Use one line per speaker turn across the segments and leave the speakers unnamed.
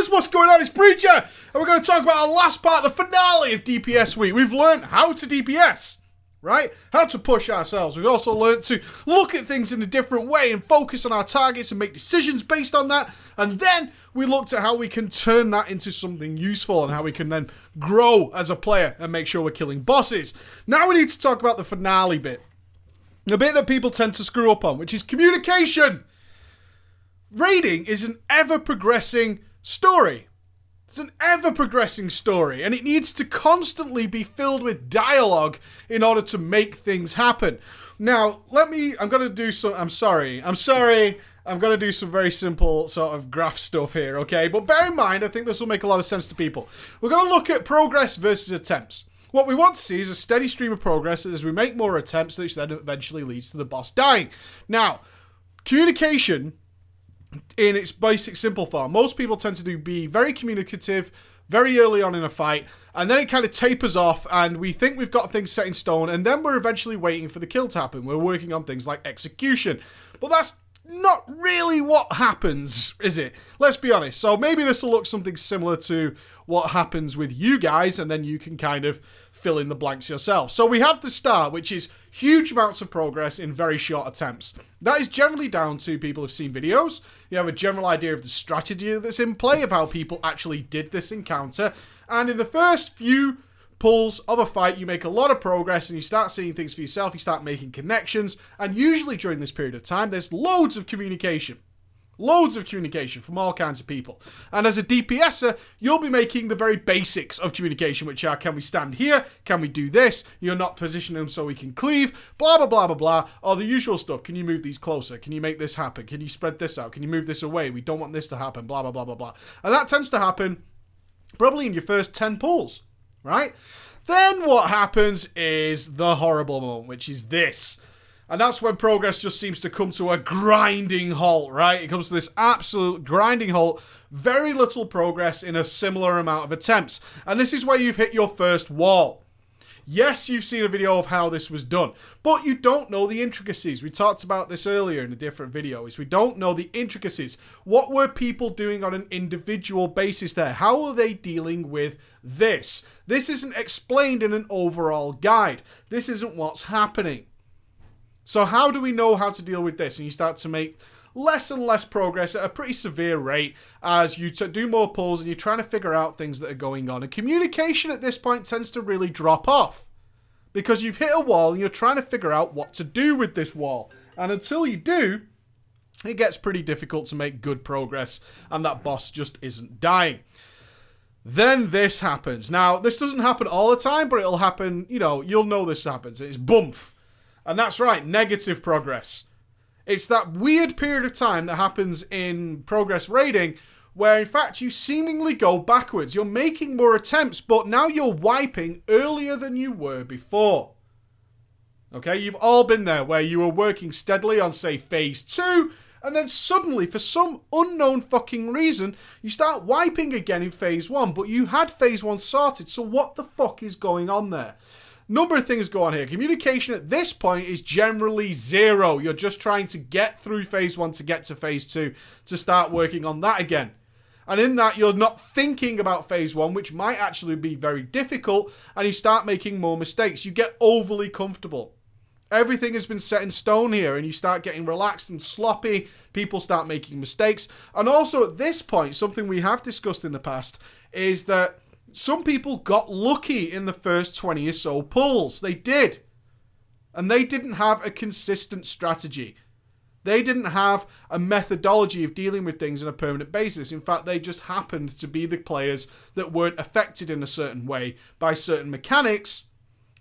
Gamers, what's going on? It's Breacher, and we're going to talk about our last part, the finale of DPS week. We've learned how to DPS, right? How to push ourselves. We've also learned to look at things in a different way and focus on our targets and make decisions based on that. And then we looked at how we can turn that into something useful and how we can then grow as a player and make sure we're killing bosses. Now we need to talk about the finale bit. The bit that people tend to screw up on, which is communication. Raiding is an ever-progressing story. It's an ever-progressing story, and it needs to constantly be filled with dialogue in order to make things happen. Now, I'm going to do some... I'm sorry. I'm going to do some very simple sort of graph stuff here, okay? But bear in mind, I think this will make a lot of sense to people. We're going to look at progress versus attempts. What we want to see is a steady stream of progress as we make more attempts, which then eventually leads to the boss dying. Now, communication... in its basic simple form, most people tend to be very communicative very early on in a fight, and then it kind of tapers off and we think we've got things set in stone, and then we're eventually waiting for the kill to happen. We're working on things like execution, but that's not really what happens, is it? Let's be honest. So maybe this will look something similar to what happens with you guys, and then you can kind of fill in the blanks yourself. So we have the start, which is huge amounts of progress in very short attempts. That is generally down to people who've seen videos. You have a general idea of the strategy that's in play, of how people actually did this encounter. And in the first few pulls of a fight, you make a lot of progress and you start seeing things for yourself. You start making connections. And usually during this period of time, there's loads of communication. Loads of communication from all kinds of people. And as a DPSer, you'll be making the very basics of communication, which are, can we stand here? Can we do this? You're not positioning them so we can cleave, blah, blah, blah, blah, blah. Or the usual stuff. Can you move these closer? Can you make this happen? Can you spread this out? Can you move this away? We don't want this to happen, blah, blah, blah, blah, blah. And that tends to happen probably in your first 10 pulls, right? Then what happens is the horrible moment, which is this. And that's when progress just seems to come to a grinding halt, right? It comes to this absolute grinding halt. Very little progress in a similar amount of attempts. And this is where you've hit your first wall. Yes, you've seen a video of how this was done, but you don't know the intricacies. We talked about this earlier in a different video. We don't know the intricacies. What were people doing on an individual basis there? How are they dealing with this? This isn't explained in an overall guide. This isn't what's happening. So how do we know how to deal with this? And you start to make less and less progress at a pretty severe rate as you do more pulls and you're trying to figure out things that are going on. And communication at this point tends to really drop off because you've hit a wall and you're trying to figure out what to do with this wall. And until you do, it gets pretty difficult to make good progress and that boss just isn't dying. Then this happens. Now, this doesn't happen all the time, but it'll happen, you'll know this happens. It's bump. And that's right, negative progress. It's that weird period of time that happens in progress raiding where, in fact, you seemingly go backwards. You're making more attempts, but now you're wiping earlier than you were before. Okay, you've all been there where you were working steadily on, say, phase 2, and then suddenly, for some unknown fucking reason, you start wiping again in phase 1, but you had phase 1 sorted, so what the fuck is going on there? Number of things go on here. Communication at this point is generally 0. You're just trying to get through phase 1 to get to phase 2 to start working on that again. And in that, you're not thinking about phase 1, which might actually be very difficult, and you start making more mistakes. You get overly comfortable. Everything has been set in stone here, and you start getting relaxed and sloppy. People start making mistakes. And also at this point, something we have discussed in the past is that some people got lucky in the first 20 or so pulls. They did. And they didn't have a consistent strategy. They didn't have a methodology of dealing with things on a permanent basis. In fact, they just happened to be the players that weren't affected in a certain way by certain mechanics.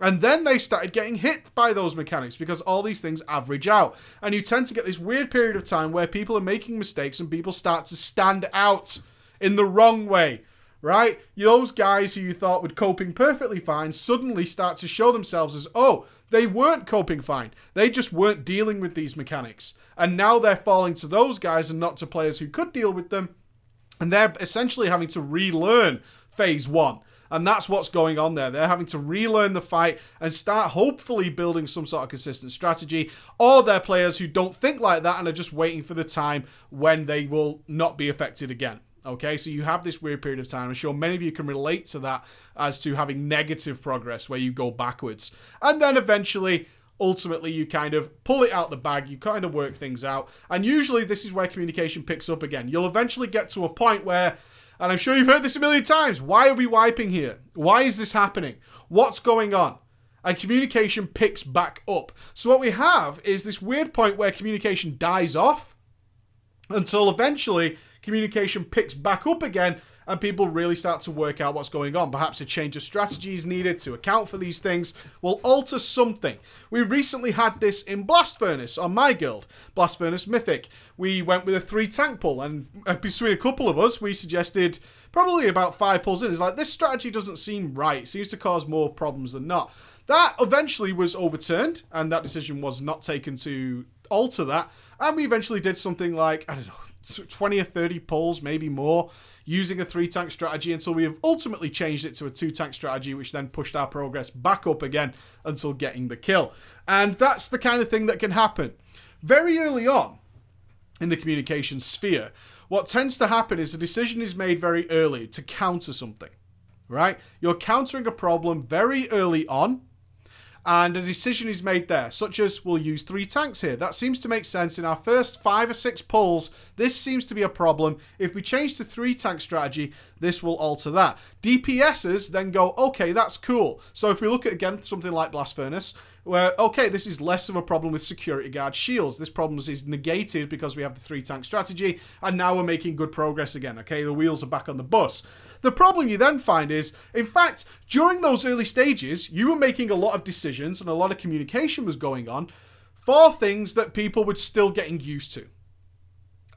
And then they started getting hit by those mechanics because all these things average out. And you tend to get this weird period of time where people are making mistakes and people start to stand out in the wrong way. Right? Those guys who you thought were coping perfectly fine suddenly start to show themselves as, oh, they weren't coping fine. They just weren't dealing with these mechanics. And now they're falling to those guys and not to players who could deal with them. And they're essentially having to relearn phase 1. And that's what's going on there. They're having to relearn the fight and start hopefully building some sort of consistent strategy. Or they're players who don't think like that and are just waiting for the time when they will not be affected again. Okay, so you have this weird period of time. I'm sure many of you can relate to that as to having negative progress where you go backwards. And then eventually, ultimately, you kind of pull it out the bag, you kind of work things out. And usually this is where communication picks up again. You'll eventually get to a point where, and I'm sure you've heard this a million times, why are we wiping here? Why is this happening? What's going on? And communication picks back up. So what we have is this weird point where communication dies off until eventually communication picks back up again and people really start to work out what's going on. Perhaps a change of strategy is needed to account for these things. Will alter something. We recently had this in Blast Furnace on my guild, Blast Furnace Mythic. We went with a 3 tank pull, and between a couple of us, we suggested probably about 5 pulls in. It's like, this strategy doesn't seem right. It seems to cause more problems than not. That eventually was overturned, and that decision was not taken to alter that. And we eventually did something like, I don't know, 20 or 30 pulls, maybe more, using a 3 tank strategy until we have ultimately changed it to a 2 tank strategy, which then pushed our progress back up again until getting the kill. And that's the kind of thing that can happen. Very early on in the communication sphere, what tends to happen is a decision is made very early to counter something, right? You're countering a problem very early on, and a decision is made there, such as we'll use 3 tanks here. That seems to make sense. In our first 5 or 6 pulls, this seems to be a problem. If we change to 3 tank strategy, this will alter that. DPSs then go, okay, that's cool. So if we look at, again, something like Blast Furnace, where, okay, this is less of a problem with security guard shields. This problem is negated because we have the 3 tank strategy, and now we're making good progress again, okay? The wheels are back on the bus. The problem you then find is, in fact, during those early stages, you were making a lot of decisions and a lot of communication was going on for things that people were still getting used to.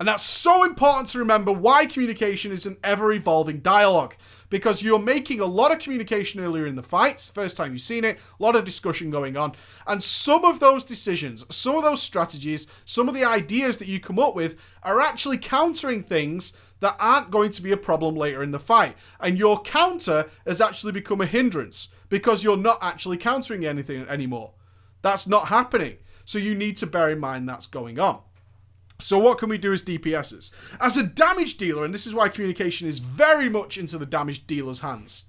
And that's so important to remember why communication is an ever-evolving dialogue. Because you're making a lot of communication earlier in the fight, first time you've seen it, a lot of discussion going on. And some of those decisions, some of those strategies, some of the ideas that you come up with are actually countering things that aren't going to be a problem later in the fight. And your counter has actually become a hindrance because you're not actually countering anything anymore. That's not happening. So you need to bear in mind that's going on. So what can we do as DPSs? As a damage dealer, and this is why communication is very much into the damage dealer's hands,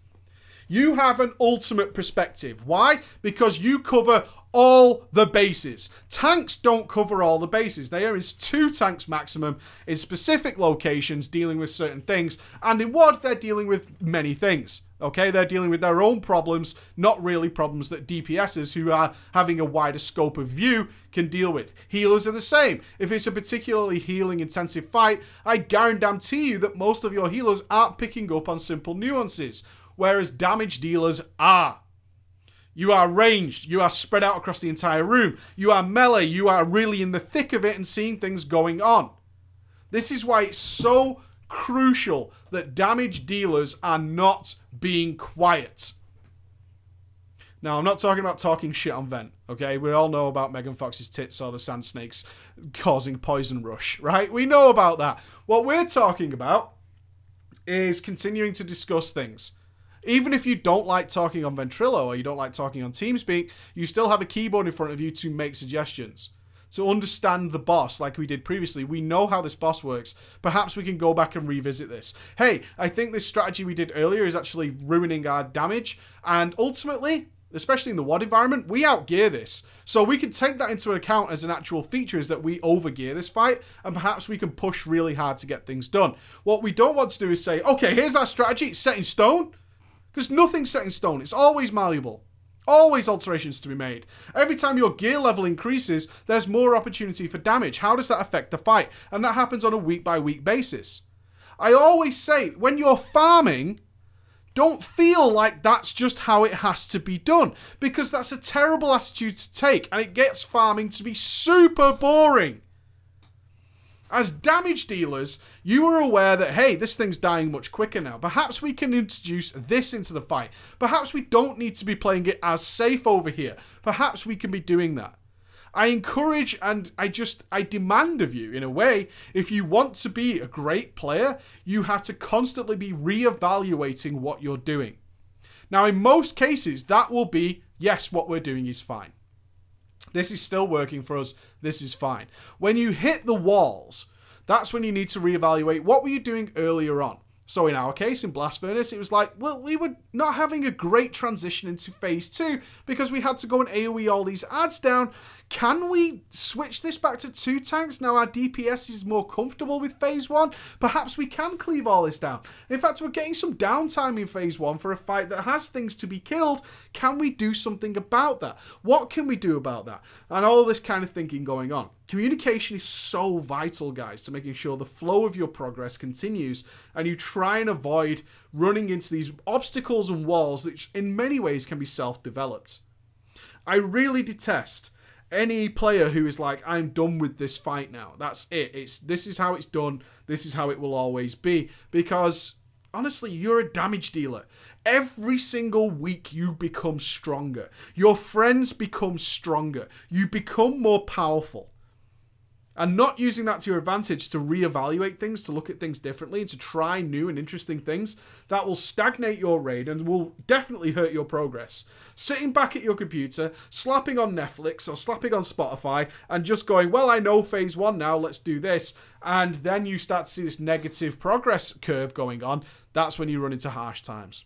you have an ultimate perspective. Why? Because you cover all the bases. Tanks don't cover all the bases. There is 2 tanks maximum in specific locations dealing with certain things, and in WoD they're dealing with many things. Okay, they're dealing with their own problems, not really problems that DPSs who are having a wider scope of view can deal with. Healers are the same. If it's a particularly healing intensive fight, I guarantee you that most of your healers aren't picking up on simple nuances, whereas damage dealers are. You are ranged, you are spread out across the entire room, you are melee, you are really in the thick of it and seeing things going on. This is why it's so crucial that damage dealers are not being quiet. Now, I'm not talking about talking shit on Vent, okay? We all know about Megan Fox's tits or the sand snakes causing poison rush, right? We know about that. What we're talking about is continuing to discuss things. Even if you don't like talking on Ventrilo or you don't like talking on TeamSpeak, you still have a keyboard in front of you to make suggestions. To understand the boss like we did previously. We know how this boss works. Perhaps we can go back and revisit this. Hey, I think this strategy we did earlier is actually ruining our damage. And ultimately, especially in the WoD environment, we outgear this. So we can take that into account as an actual feature, is that we overgear this fight, and perhaps we can push really hard to get things done. What we don't want to do is say, okay, here's our strategy, it's set in stone. Because nothing's set in stone. It's always malleable. Always alterations to be made. Every time your gear level increases, there's more opportunity for damage. How does that affect the fight? And that happens on a week-by-week basis. I always say, when you're farming, don't feel like that's just how it has to be done. Because that's a terrible attitude to take. And it gets farming to be super boring. As damage dealers, you are aware that, hey, this thing's dying much quicker now. Perhaps we can introduce this into the fight. Perhaps we don't need to be playing it as safe over here. Perhaps we can be doing that. I encourage and I demand of you, in a way, if you want to be a great player, you have to constantly be reevaluating what you're doing. Now, in most cases, that will be, yes, what we're doing is fine. This is still working for us. This is fine. When you hit the walls, That's when you need to reevaluate what were you doing earlier on. So in our case, in Blast Furnace, it was like, well, we were not having a great transition into Phase 2 because we had to go and AoE all these ads down. Can we switch this back to 2 tanks? Now our DPS is more comfortable with Phase 1. Perhaps we can cleave all this down. In fact, we're getting some downtime in Phase 1 for a fight that has things to be killed. Can we do something about that? What can we do about that? And all this kind of thinking going on. Communication is so vital, guys, to making sure the flow of your progress continues and you try and avoid running into these obstacles and walls that in many ways can be self-developed. I really detest any player who is like, I'm done with this fight now. That's it. This is how it's done. This is how it will always be. Because, honestly, you're a damage dealer. Every single week you become stronger. Your friends become stronger. You become more powerful. And not using that to your advantage to reevaluate things, to look at things differently, and to try new and interesting things, that will stagnate your raid and will definitely hurt your progress. Sitting back at your computer, slapping on Netflix or slapping on Spotify, and just going, well, I know Phase 1 now, let's do this. And then you start to see this negative progress curve going on. That's when you run into harsh times.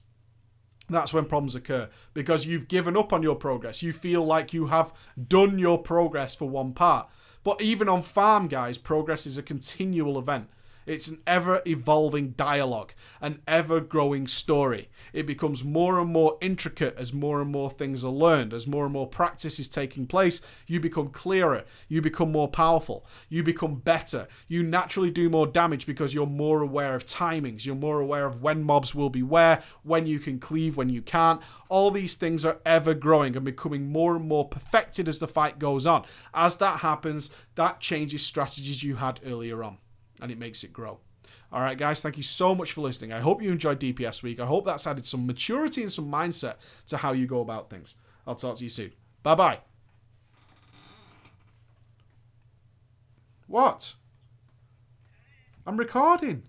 That's when problems occur, because you've given up on your progress. You feel like you have done your progress for one part. But even on farm, guys, progress is a continual event. It's an ever-evolving dialogue, an ever-growing story. It becomes more and more intricate as more and more things are learned. As more and more practice is taking place, you become clearer, you become more powerful, you become better. You naturally do more damage because you're more aware of timings. You're more aware of when mobs will be where, when you can cleave, when you can't. All these things are ever-growing and becoming more and more perfected as the fight goes on. As that happens, that changes strategies you had earlier on. And it makes it grow. All right, guys, thank you so much for listening. I hope you enjoyed DPS Week. I hope that's added some maturity and some mindset to how you go about things. I'll talk to you soon. Bye-bye. What? I'm recording.